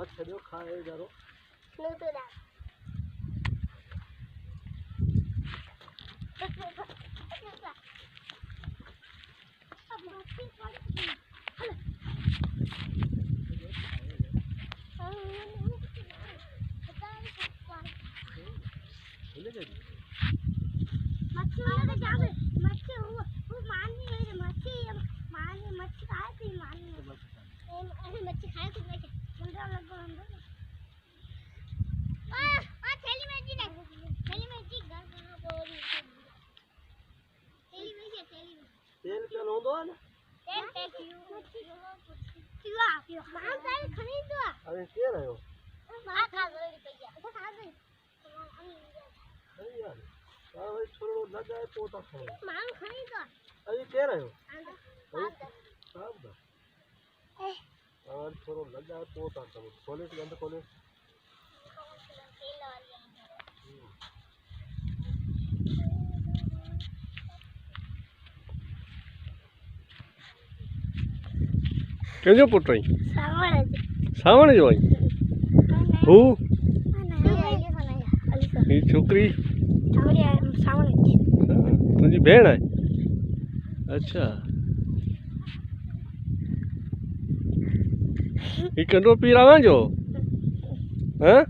मत छड़ियो खाए जरो नहीं तो ना मच्छी खाए तो नहीं मुंडा लगो अंदर थैली में जी घर में बोरी थैली में तेल पे लो दो ना तेल पे क्यों मां तेल खरीद दो अरे के रहो मां खा गई भैया तो खा गई अरे यार भाई छोड़ो लगाए पोता खाओ मां खरीद दो अरे के रहो साहब और छोड़ो लगाए पोता खाओ खोले के अंदर खोले केजो पुट आई सावण जो आई हू ये छोकरी तुझी भेण है अच्छा ये कंडो पीरावा जो हैं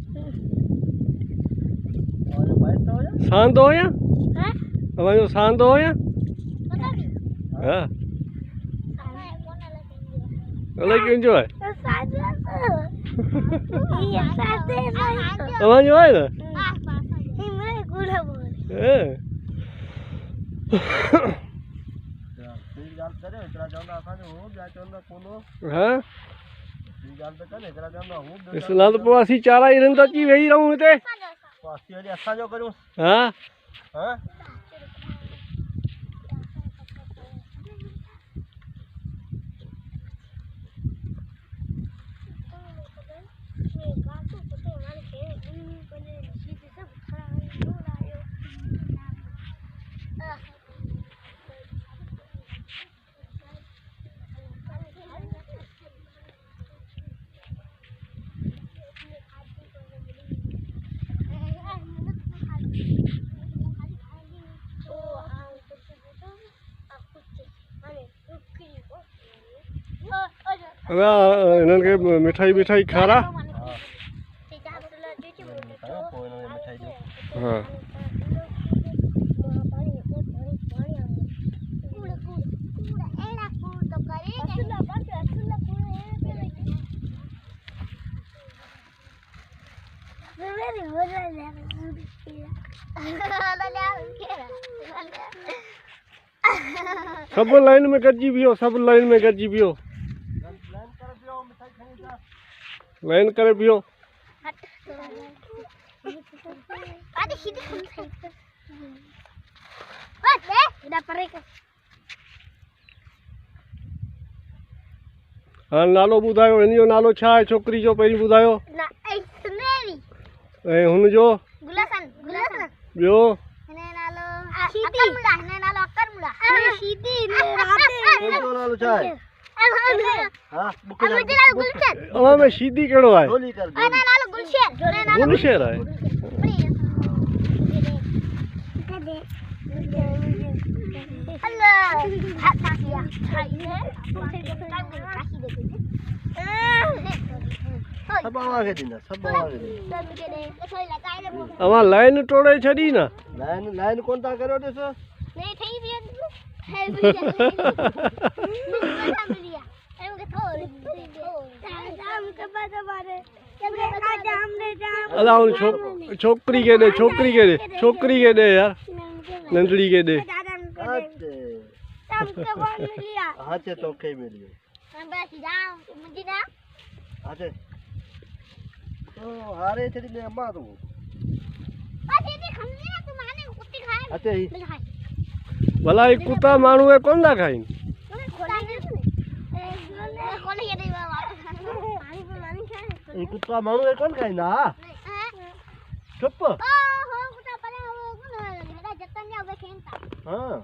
सांदो या हमारे सांदो या हाँ अलग क्यों जो है हमारे जो है ना हाँ इसलिए तो असी चारा ही रहता ची वही रहूं इते हाँ हाँ इन्हनि खे मिठाई विठाई खारा हाँ सब लाइन में गजी बियो सब लाइन में गजी बियो लाइन करे बियो हाँ नालो ॿुधायो हिनजो नालो छा आहे छोकिरी जो पहिरीं ॿुधायो ऐं हुनजो ॿियो नालो छा आहे अवां में शीदी कहिड़ो आहे गुलशेर आहे सब आवाज़ दीना सब आवाज़ अवां लाइन टोड़े छॾी न लाइन लाइन कौन था करो ॾिसो नहीं थई भी अला उन छोकरी के दे छोकरी के दे यार नंदड़ी के दे अच्छे तो के मिलियो अच्छे तो हारे तेरी ले अम्मा तू अच्छा ही भला ये कुत्ता मानू है कौन ना खाइन ये कुत्ता मानू है कौन खाइंदा चुप हाँ